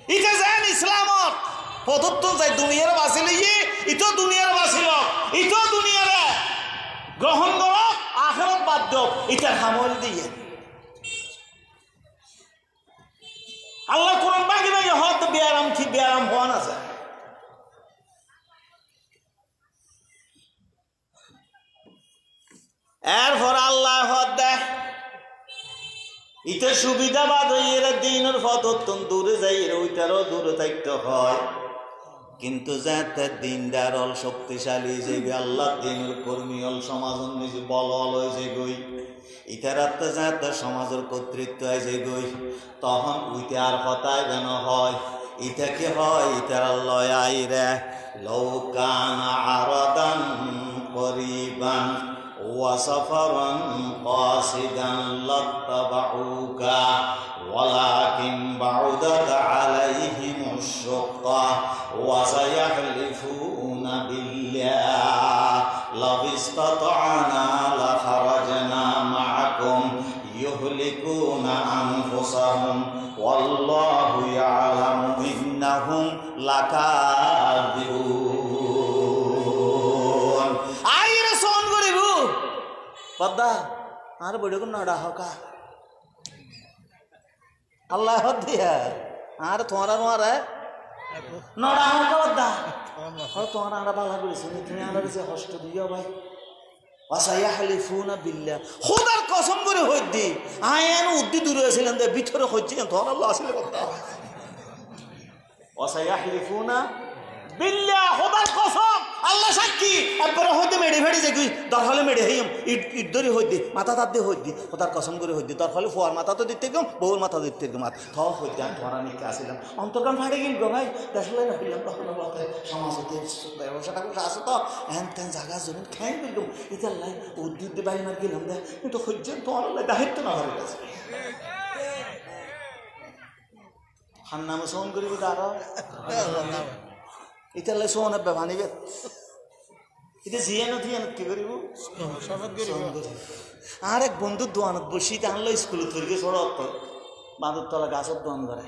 ইতে জান ইসলামত ফতত যাই দুনিয়ার বাসিলে ইতো দুনিয়ার বাসিল ইতো দুনিয়ারে গ্রহণ করো আখিরাত বাদ দাও ইতার হামল দিয়ে আল্লাহ কোরআন বাকি বাকি হত বিয়ারাম কি বিয়ারাম হওয়া না যায় এরপর আল্লাহ হত দেখ ইতে সুবিধা বাদ হইয়ে দিনের ফতত্তন দূরে যাই ওইটারও দূরে থাকতে হয় কিন্তু যাতে দিনদার অল শক্তিশালী যে আল্লাহ দিনের কর্মী অল সমাজন নিজে বল হয়ে যে গই ইতারাতে যাতে সমাজের কর্তৃত্ব হয় যে গই তখন উইতে আর হতায় যেন হয় ইটা কি হয় ইতার আল্লাহ আইরে লৌকান আরাদান করিবান ওয়া সাফারান কাসিদান লাত্তাবাউকা ওয়ালাকিন বাউদাত আলাইহিমুশ শুক্কা ওয়া সায়াহলিফুনা বিল্লাহ লাউ ইসতাতা'না লাখারাজনা মা'আকুম ইউহলিকুনা আনফুসাহুম ওয়াল্লাহু ইয়ালামু ইন্নাহুম লাকাযিবুন আইরে সোন করিব পদ্দা আর বড় কোন নড়া হকা আল্লাহ দিয়া আর তোমার মারে নড়া হকা পদ্দা আর তোমার আমরা বালা করেছি তুমি আমরা যে কষ্ট দিও ভাই ওয়াসায়াহলিফুনা বিল্লাহ খোদার কসম করে হই দি আয়ান উদ্দি দূরে ছিলেন দে ভিতরে হইছে তোমার আল্লাহ আসলে কথা ওয়াসায়াহলিফুনা বিল্লাহ খোদার কসম আল্লাহ সাক্ষী একবারে হইতে মেডে ফেড়ে যে দরফলে মেডে হইম ইট ধরে হই দি মাথা তার দিয়ে হই দি খোদার কসম করে হই দি দরফলে ফোয়ার মাথা তো দিতে গেম বউর মাথা দিতে গেম থ হইতে আমি ধরা নিতে আসিলাম অন্তর্গান ফাড়ে গেল গো ভাই দেখলে না হইলাম তখন সমাজতে ব্যবসাটা করে আসো তো হ্যান ত্যান জায়গা জমিন খাই গেলাম ইতার লাই উদ্যুৎ বাড়ি মার গেলাম দেখ কিন্তু হইছেন তোমার দায়িত্ব না হয়ে গেছে খান নামে সহন করিব তারা ইতালে সোন ভানিবে এটা জিয়ানো থিয়ানত কি করিব আর এক বন্ধু দোয়ানত বসি আনলো স্কুলে তৈরি সড়ক বাঁধর তলা গাছের দোয়ান করে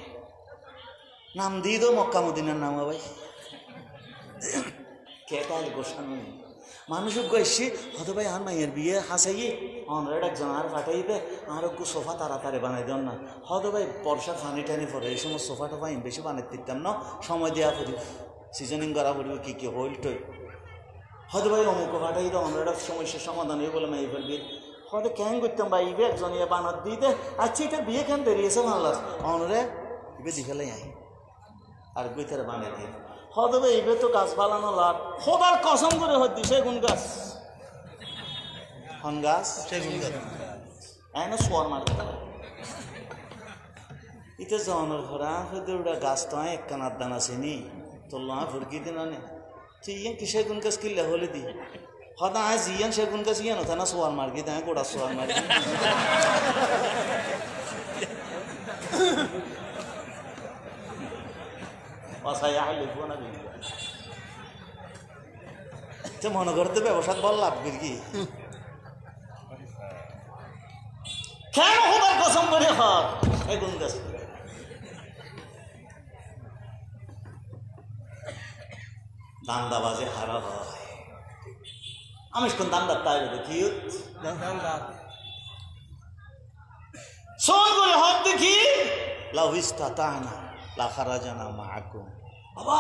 নাম দিয়ে দো মক্কা মদিনার নাম ভাই কেটাল গোসানো মানুষ এসছি হয়তো ভাই আর মাইয়ের বিয়ে হাসাইয়ে অনরেড একজন আর ফাটাইবে আর সোফা তাড়াতাড়ি বানাই দেন না হয়তো ভাই বর্ষা ফানি টানি পরে এই সময় সোফা টোফা বেশি বানাই দিতাম না সময় দেওয়া করি সিজনিং করা পড়বে কী কী হইল টই হয়তো ভাই অমুক ফাটাই দাও আমরা একটা সমস্যার সমাধান হয়ে বলে মেয়ে ফেলবি হয়তো ক্যাং করতাম ভাই ইবে একজন ইয়ে বানাত দিতে আচ্ছা এটা বিয়ে কেন বেরিয়েছে ভালো অনরে ইবে দিখালে আই আর বইতারে বানিয়ে দিয়ে হয়তো ভাই ইবে তো গাছ বানানো লাভ খোদার কসম করে হচ্ছে সেগুন গাছ হন গাছ সেগুন গাছ এনে সোয়ার মারতে ইতে জনের ঘোরা হয়তো ওটা গাছ তো এক কানার দানা চিনি তোর লোহা ফুরকি দিন আনে তুই ইয়ান কি সেগুন গাছ কিনলে হলে দি হয়তো আজ ইয়ান সেগুন গাছ ইয়ান হতো না সোয়ার মার্কি দেয় গোড়া সোয়ার মার্কি মনে করতে ব্যবসা বল লাভ করি কি কেন হবার কসম করে হক সেগুন গাছ দান্দাবাজে হারা হয় আমি কোন দান্দার তাই দেখি শোন করে হক দেখি লাভিস্তা তাহনা লাখারা জানা মা আকুম বাবা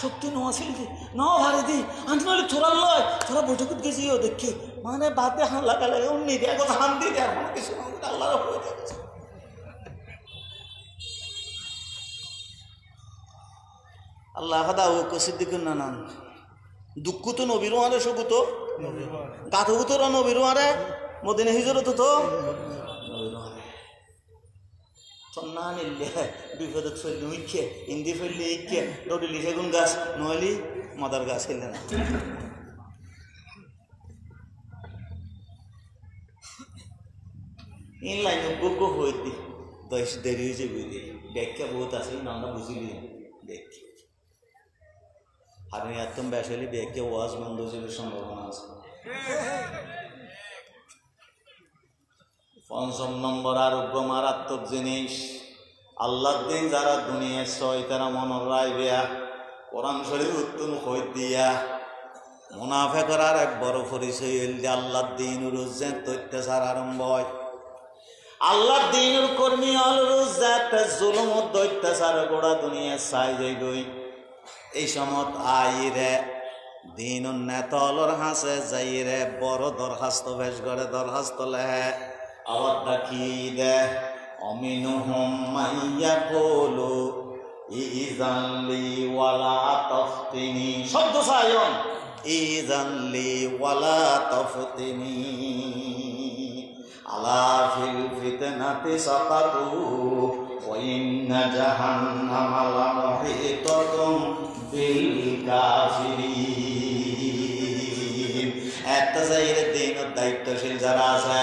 সত্যি নোয়াছিল দি নাও ভারে দি আনতে নাহলে তোরা লয় তোরা বৈঠকত গেছিও দেখি মানে বাদে হান লাগা লাগে অমনি দিয়ে কথা হান দিয়ে দেয় কিছু আল্লাহ আল্লাহ হাদা ও কসিদ্দিক না দুঃখ তো নবীর আরে সগু তো গাথগু তো নবীর আরে মদিনা হিজরত তো না নিলে বিপদত ফেললে উইকে ইন্দি ফেললে ইকে দৌড়িলি সেগুন গাছ নহলি মাদার গাছ খেললে না ইন লাইন যোগ্য হয়ে দি দশ দেরি হয়েছে বুঝলি ব্যাখ্যা বহুত আছে আমরা বুঝিলি ব্যাখ্যা আর একদম বেসালি ব্যাখ্যা ওয়াজ বন্ধ হয়ে সম্ভাবনা আছে পঞ্চম নম্বর আরোগ্য মারাত্মক জিনিস আল্লাহ দিন যারা দুনিয়া ছয় তারা মনের রায় বেয়া কোরআন শরীফ উত্তম হয়ে দিয়া মুনাফে করার এক বড় পরিচয় হইল যে আল্লাহ দিন রোজের অত্যাচার আরম্ভ হয় আল্লাহ দিনের কর্মী হল রোজাতে জুলুম অত্যাচার গোড়া দুনিয়া চাই যাইবই এই সমত আইরে দিন নেতলর হাসে যাইরে বড় দরখাস্ত ভেস করে দরখাস্ত লেহে আবার ডাকিয়ে দে অমিনুহুম মাইয়া কোলো ইজানলি ওয়ালা তফতিনি শব্দ সায়ন ইজানলি ওয়ালা তফতিনি আলা ফিল ফিতনাতি সাকাতু ওয়া ইন্না জাহান্নামা লামুহিতাতুম বিল কাফিরিন এত যাইরে দিন দায়িত্বশীল যারা আছে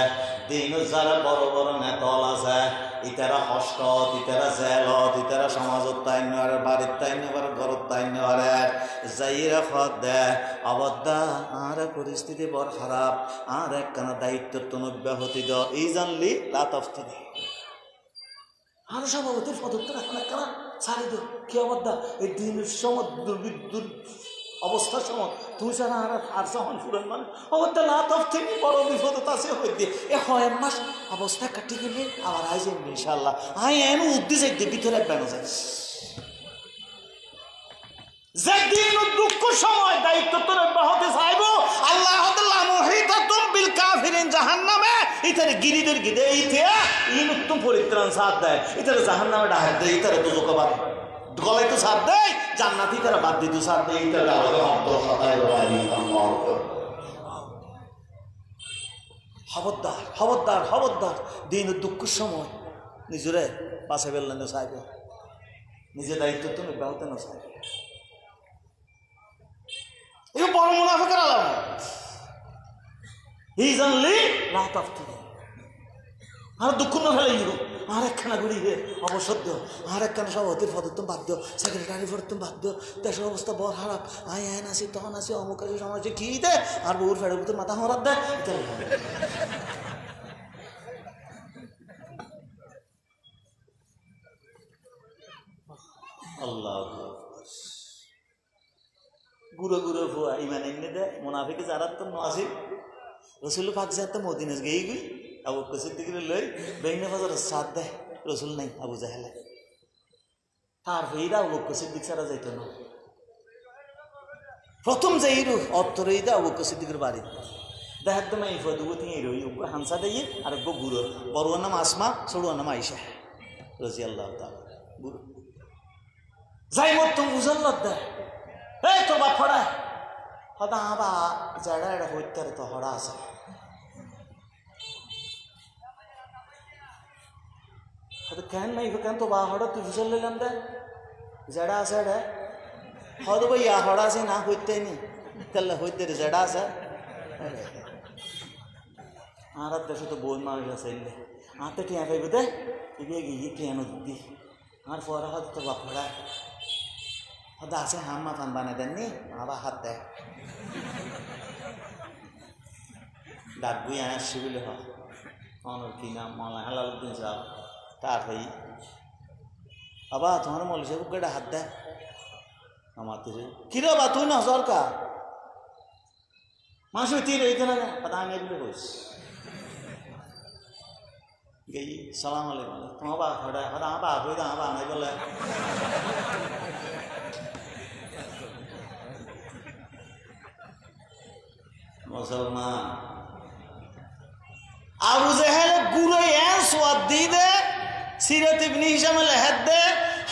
দিন যারা বড় বড় নেতল আছে ইতারা হস্ত ইতারা জেলত ইতারা সমাজত তাইন্য আর বাড়ির তাইন্য আর ঘরত তাইন্য আর যাইরা খত দে অবদ্ধা আর পরিস্থিতি বড় খারাপ আর একখানা দায়িত্ব তনব্যাহতি দ এই জানলি লাতফতি আর সভাপতির পদত্ব এখন একখানা ছাড়ি দো কি অবদ্ধা এই দিনের সময় দুর্বিদ্যুর অবস্থার সময় তুই ছাড়া আর যখন ফুরেন মানে অবস্থা লাতফ থেকে বড় বিপদত আছে হয়ে দিয়ে এ হয় মাস অবস্থা কাটি গেলে আবার আই যাই ইনশাল্লাহ আই এন উদ্দেশ্য দিয়ে ভিতরে বেড়ো যায় যেদিন দুঃখ সময় দায়িত্ব তোর ব্যাহতে চাইব আল্লাহ লামুহিতাতুম বিল কাফিরিন জাহান্নামে ইতারে গিরিদের গিদে ইতে ইন উত্তম পরিত্রাণ সাথ দেয় ইতারে জাহান্নামে ডাহাত দেয় ইতারে দুজকে বাদ গলায় তো সাথ দেয় জান্নাতি তারা বাদ দিত সাথ দেয় ইতারে খবরদার খবরদার খবরদার দিন দুঃখ সময় নিজরে বাঁচা ফেললেন চাইবে নিজের দায়িত্ব তো ব্যাহত না চাইবে এই বড় মুনাফিকের আলামত এই জানলি লাতাফ থেকে আর দুঃখ না ফেলে আর একখানা ঘুরি হে অবসদ্য আর একখানা সভাপতির পদত্তম বাধ্য সেক্রেটারি পদত্তম বাধ্য দেশের অবস্থা বড় খারাপ আই আইন আসি তখন আসি অমুক আসি সমাজ কি দে আর বউর ফেড়ে বুঝতে মাথা হরাত দেয় আল্লাহ গুঁড়ো গুঁড়ো ভুয়া ইমান এনে দে মুনাফিকে যারা তো আসি রসুল পাক যাতে মদিনাস গেই গুই আবু কসির দিকে লই বেইনে বাজার সাথ দেয় রসুল নাই আবু জাহেলে তার হইরা আবু কসির দিক ছাড়া যাইত না প্রথম যাইরু অত্তরইদা আবু কসির দিকের বাড়ি দেখার তো এই ফদুগো তিনি রই হানসা দেই আর গো গুঁড়ো বড়ুয়ার নাম আসমা ছোড়ুয়ার নাম আইসা রাজি আল্লাহ তাআলা গুঁড়ো যাই মত তুমি উজল্লত দেয় এই তোর বাপ ফড়া হয়তো আবা যারা এটা হইতে তো হড়া আছে হয়তো কেন নাই কেন তো বা হড়া তুই ফুসল নিলাম দে যারা আছে এটা হয়তো ভাই ইয়া হড়া আছে না হইতে নি তাহলে হইতে রে যারা আছে আর দেশে তো বই মানুষ আছে আর তো টিয়া পাইবে দে এগিয়ে গিয়ে টিয়ানো দিদি আর পরে হয়তো তোর বাপ ফড়া হয়তো আছে হাম্মা ফান বানাই দেননি আবার হাত দেয় ডাকবুই আসছি বলে হয় অনর কি নাম মৌলানা হেলালুদ্দিন সাহেব তার ভাই আবার তোমার মৌলী সাহেব গেটা হাত দেয় আমার তুই কিরে বা তুই না সরকার মানুষ তীর এইখানে না পতা আমি বলে বস গেই সালাম আলাইকুম তোমার বা খড়া হয়তো আবার হইতো আবার নাই বলে মুসলমান আবু জাহেল গুরে সোয়াদ দি দে সিরাত ইবনে হিশাম লেহাদ দে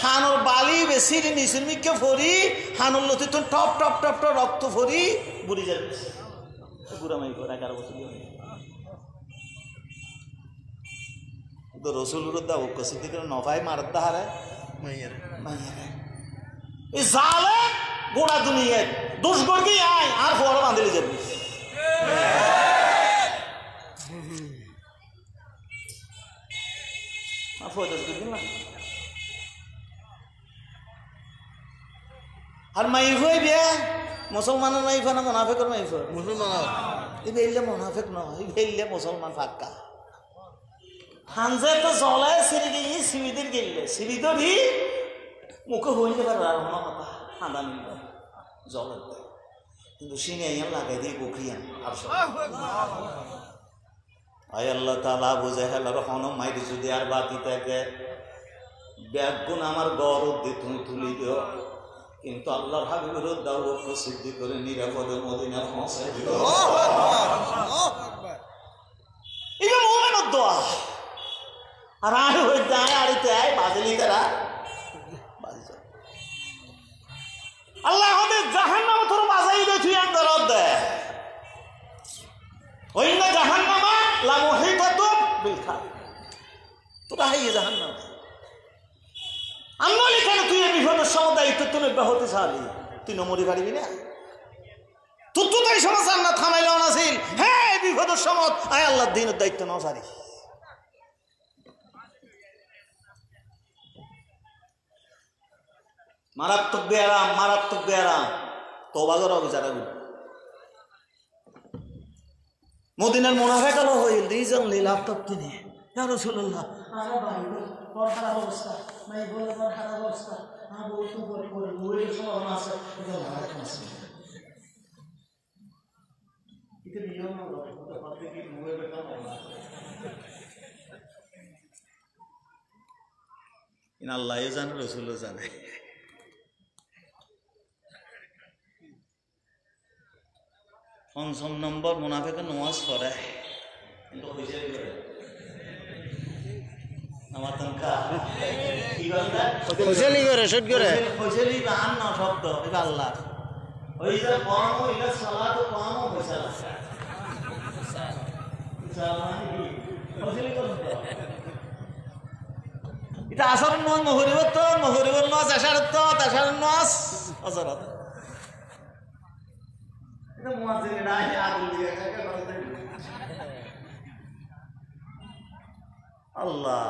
হানোর বালি বেশি নিচুর মিকে ফরি হানোর লতি তো টপ টপ টপ টপ রক্ত ফরি বুড়ি যাবে বুড়া মাই করে 11 বছর তো রসুল দা ও কসি থেকে নভাই মারতে হারে মাইয়ারে এই জালে গোড়া দুনিয়ায় দোষ করবি আয় আর ফোয়ারা বাঁধলে যাবি আর মাইফ হই বিয়া মুসলমানের মাইফ না মোনাফেকের মাইফ মুসলমান এই বেললে মোনাফেক নয় এই বেললে মুসলমান ফাক্কা হানজে তো জলায় সিঁড়ি গিয়ে সিবিদের গেলে সিবিদরই মুখে হইলে পারে আর কোনো কথা হাঁদা নিল জলের কিন্তু সিনে লাগাই দিয়ে বকিয়ান আর আয় আল্লাহ তালা বুঝে হেলার হন মাইরি যদি আর বাকি থাকে ব্যাগুন আমার গরব দিয়ে তুমি তুলি দিও কিন্তু আল্লাহর হাবিবের দাও প্রসিদ্ধি করে নিরাপদে মদিনা পৌঁছাই দিও এটা মোমেনের দোয়া আর আয় হয়ে যায় আড়িতে আয় বাজলি তারা আল্লাহ আমাদের জাহান্নামে তোর বাজাই দে তুই আন্দোলন দে ওই না জাহান্নামা লা মুহিতাতুম বিল কাফির তোরা হাইয়ে জাহান্নাম আল্লাহ লিখানে তুই এই বিপদের সময় দায়িত্ব তুলে হতে চাবি তুই নমরি পারবি না তুই তো তাই সময় জান্নাত থামাইল না ছিল হ্যাঁ এই বিপদের সময় আয় আল্লাহর দিনের দায়িত্ব নাও সারি মারাত্মক বেয়ারাম তওবা করো যারা মদিনার মুনাফিক হইল রিজন লিল আফতাবতিনি ইয়া রাসূলুল্লাহ আরে ভাই বড় খারাপ অবস্থা মাই বলে বড় খারাপ অবস্থা না বলতো করে মুয়ের সম্ভাবনা আছে এটা ভালো আছে এটা নিয়ম না কথা বলতে কি মুয়ের বেটা না ইন আল্লাহ জানে রাসূল জানে পঞ্চম নম্বর মুনাফিকের নামাজ পড়ে কিন্তু হইজারি করে আমার তনকা কি বলতা হইজালি করে শুট করে হইজালি গান না শব্দ এটা আল্লাহ হইজা কম হইলা সালাত কম হইসালা সালামানি কি হইজালি করতে এটা আসরের নামাজ মহরিবর নামাজ আশার নামাজ আজরাত আল্লাহ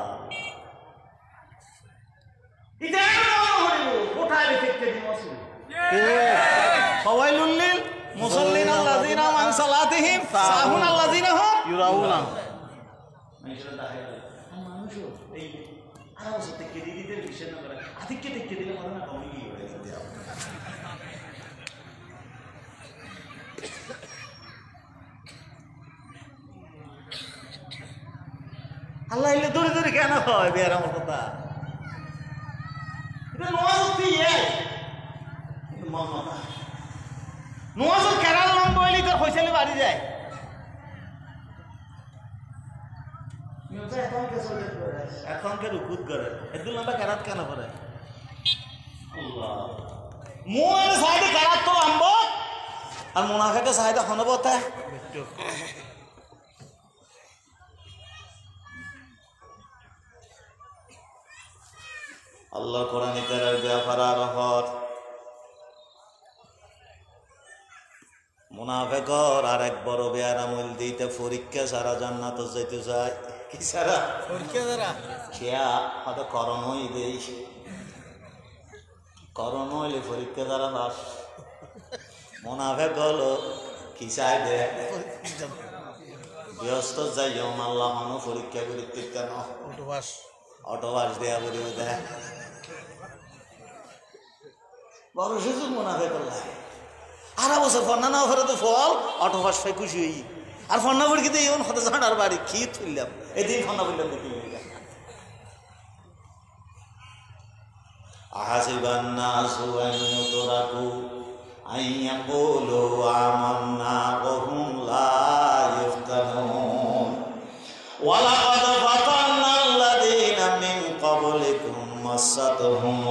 ফাওয়াইলুল লিল মুসাল্লিন আল্লাযিনা আন সালাতিহিম সাহুন আল্লাযিনা হুম ইউরাউনা মানুষ এই আরো থেকে দিদিতে বিষয় না করে আদিকে থেকে দিলে মনে না কমে গিয়ে হয়ে যাবে আল্লাহ ইলে দূরে দূরে কেন হয় বের আমার কথা এটা নোয়াজ দিয়ে মন মাথা নোয়াজের কেরাল লম্বা হইলে তোর হইসালে বাড়ি যায় এখনকার উকুত করে এদুল লম্বা কেরাত কেন করে মোয়ের সাইডে কেরাত তো লম্বা আর মুনাফিকের সাইডে হনবতা আল্লাহ কোরআনে তেরার ব্যাপারা রহর মুনাফিকর আর এক বড় বেয়ারামুল দিতে পরীক্ষা সারা জান্নাত যাইতে যায় কি সারা পরীক্ষা দ্বারা খেয়া হয়তো করণ হই দেই করণ হইলে পরীক্ষা দ্বারা পাস মুনাফিক হলো কি চাই দে ব্যস্ত যাই আল্লাহ পরীক্ষা করি কেন অটোবাস দেয়া বলি দেয় বড় সুযোগ মুনাফিক লাগে আর বছর ফন্না না ফেরে তো ফল অটোবাস পাই খুশি হই আর ফন্না পড়ি কিন্তু এমন হতে যান আর বাড়ি কি তুললাম এদিন ফন্না বললাম দেখি আহাসিবান নাসু আন ইউতরাকু আইয়াকুলু আমান্না ওয়া হুম লা ইফতানুন ওয়ালাকাদ ফাতান্না আল্লাযীনা মিন ক্বাবলিকুম মাসাতহুম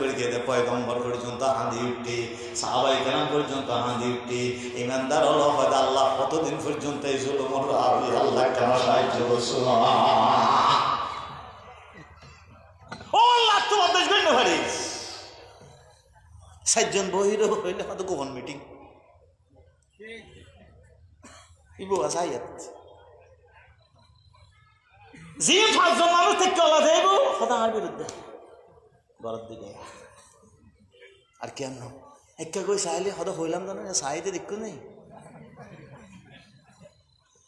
পরীক্ষা দেয় পয়গম্বর পর্যন্ত হাঁদি উঠি সাহাবাই কেরাম পর্যন্ত হাঁদি উঠি ইমানদার হলো হয়তো আল্লাহ কতদিন পর্যন্ত এই জুলুমর আল্লাহ কেন সাহায্য করছো ও আল্লাহ তোমার দেশ গণ্য পারিস 60 জন বহির হইলে হয়তো গোপন মিটিং ইবু আসাইয়াত যে 5 জন মানুষ থেকে আল্লাহ দেব হয়তো আমার বিরুদ্ধে গরত দিকে আর কেন একটা কই চাইলে হয়তো হইলাম জানো না চাইতে দেখো নেই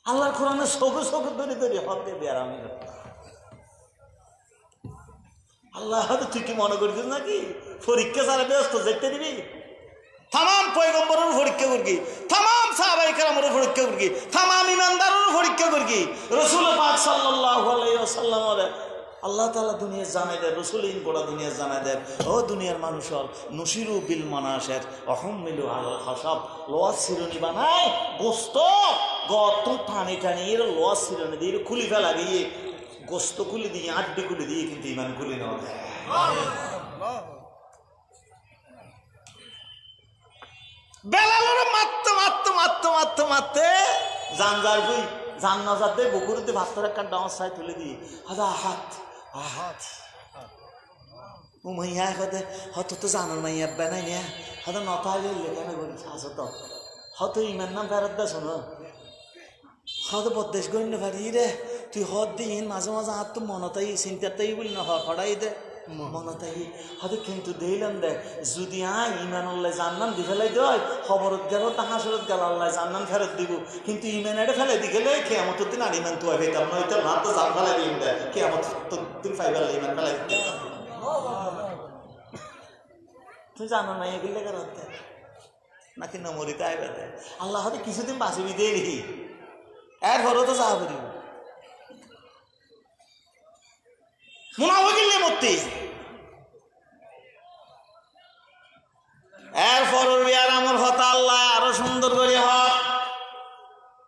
আল্লাহর কোরআনে সবু সবু ধরে ধরে হতে বেড়ামি আল্লাহ হয়তো তুই কি মনে করিস নাকি পরীক্ষা ছাড়া ব্যস্ত যেতে দিবি তামাম পয়গম্বরের পরীক্ষা করবি তামাম সাহাবায়ে কেরামের পরীক্ষা করবি তামাম ইমানদারের পরীক্ষা করবি রাসূল পাক সাল্লাল্লাহু আলাইহি ওয়াসাল্লামের আল্লাহ তাআলা দুনিয়া জানাই দেয় রাসূলিন গোটা দুনিয়া জানাই দেয় ও দুনিয়ার মানুষ নুশিরু বিল মানাশির অহমিলু আল হাসাব লোয়া সিরনি বানায় গোস্ত গত টানি টানি এর লোয়া সিরনি দিয়ে খুলি ফেলা দিয়ে গোস্ত খুলে দিয়ে আড্ডি খুলে দিয়ে কিন্তু ইমান খুলে নেওয়া দেয় বেলালের মারতে মারতে মারতে মারতে মারতে জানজার বই জান না যাতে বকুরতে ভাতর একটা ডাউন সাইড তুলে দিয়ে হাজা হাত হাত ও মাইয়া কতে হত তো জানার মাইয়া বানাই না হত নতাইলে লেখানে বলি আসো তো হত ইমান নাম ফেরত দে শোনো হত বদ্দেশ গণ্য পারি রে তুই হত দিন মাঝে মাঝে হাত তো মনতাই চিন্তাটাই বলি না হড়াই দে মনতাই হয়তো কিন্তু দিলাম দেখ যদি ইমান আল্লাহ জান্নাম দি ফেলাই দেয় খবরত গেল তা হাসরত গেল আল্লাহ জান্নাম ফেরত দিব কিন্তু ইমান এটা ফেলাই দি গেলে কেয়ামতের দিন আর ইমান তুই পেতাম না হইতো না তো জান ফেলাই দিন দেয় কেয়ামতের দিন ফাইবার ইমান ফেলাই দিতে তুই জানো না এগুলো করতে নাকি নমরিতে আইবে আল্লাহ হয়তো কিছুদিন বাঁচিবি দেরি এরপরও তো যা করিব মুনাফিকের মূর্তি এরপর বিয়ার আমার হতা আল্লাহ আরো সুন্দর করে হক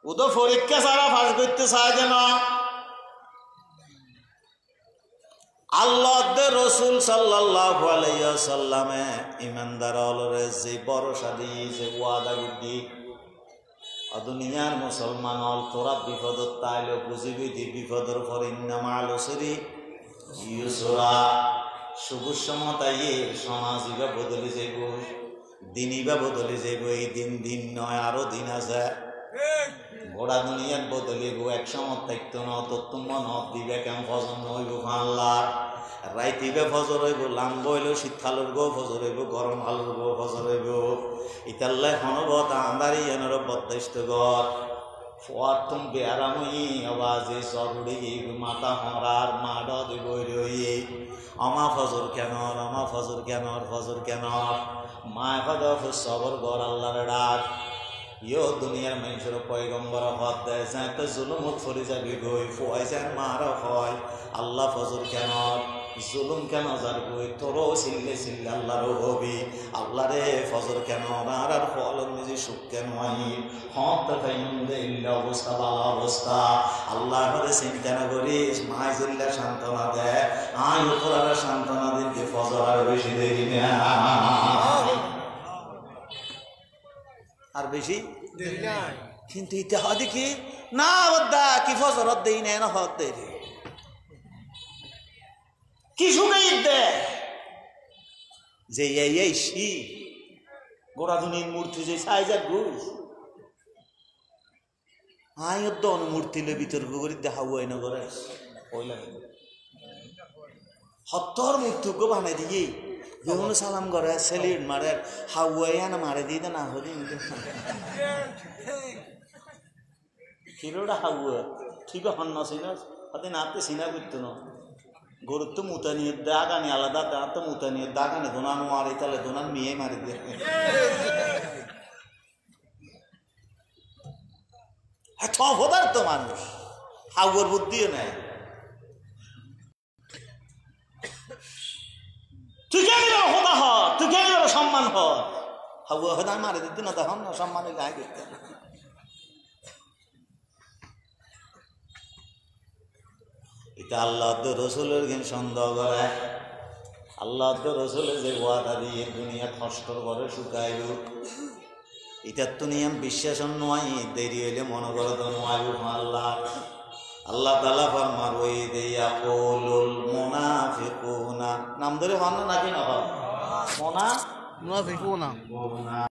ও তো পরীক্ষা ছাড়া ফাঁস করতে চায় যেন আল্লাহ রসুল সাল্লাল্লাহু আলাইহি ওয়াসাল্লামে ইমানদার অলরে যে ভরসা দিয়ে যে ওয়াদা করদি দুনিয়ার মুসলমান অল তোরা বিপদত তাইলে বুঝিবি দি বিপদের পর ইন্নামা আলুসরি ইউসরা সবুজ সমতাই সমাজ ইবা বদলে যাইব দিন ইবা বদলে যাইব এই দিন দিন নয় আরো দিন আছে গোড়া দুনিয়ার বদলিব এক সময় থাকতো না তত্ত্ব নদ দিবে কেমন ফজর হইব আল্লাহ রাইতিবে ফজর হইব লাম্ব হইলেও শীতকালের গো ফজর হইব গরম কালের গো ফজর হইব ইতাল্লাই হনবত আন্দারি এনার বদাইস্ত গর ফুয়াতুম বেয়ারামই আওয়াজে সরুড়ি মাথা হরার মাড দিব আমা ফজর কেন আমা ফজর কেন ফজর কেন মায় হদ সবর গর আল্লাহর ডাক ইয়ো দুনিয়ার মানুষের পয়গম্বর হদ দেয় তো জুলুমত ফরি যাবি গই ফুয়াইছেন মার হয় আল্লাহ ফজর কেন জুলুম কেন যার গই তোরও চিল্লে চিল্লে আল্লাহরও হবি আল্লাহ রে ফজর কেন আর আর ফল নিজে সুখ কেন আই হত দে অবস্থা ভালো অবস্থা আল্লাহ করে চিন্তা না করিস মায় জিল্লা সান্ত্বনা দেয় আই উপরারা সান্ত্বনা দিতে ফজর আর বেশি দেরি না আর বেশি কিন্তু ইতে হয় দেখি না বদ্দা কি ফজর দেই না হদ দেই কি শুনে দে যে এই শি গোড়া দুনির মূর্তি যে সাইজার ঘুষ আয়দ্দ অনুমূর্তি লে বিতর্ক করি দেখা হয় না করে সত্তর মূর্তিকে বানাই দিয়ে যেমন সালাম করে সেলিট মারে হাওয়াই না মারে দিয়ে না হলি কিরোটা হাওয়া ঠিক হন না সিনা হাতে নাতে সিনা করতো না গরুর তো মুতা নিয়ে দাগানি আলাদা তার তো মুতা নিয়ে দাগানি দোনান মারে তাহলে দোনান মেয়ে মারি দে হদার তো মানুষ হাওয়ার বুদ্ধিও নেয় তুই কেন হদা হ তুই কেন সম্মান হ হাওয়া হদা মারে দিতে না তখন না সম্মানের গায়ে করতে এটা আল্লাহ রসুলের জ্ঞান সন্দেহ করে আল্লাহ তো রসুলে যে ওয়াদা দিয়ে দুনিয়া কষ্টর করে শুকাইল এটার তো নিয়ম বিশ্বাস নয় দেরি হইলে মনে করো তো নয় আল্লাহ আল্লাহ তাআলা ফরমার ওই দিয়া কৌলুল মুনাফিকুনা নাম ধরে হন নাকি না মুনাফিকুনা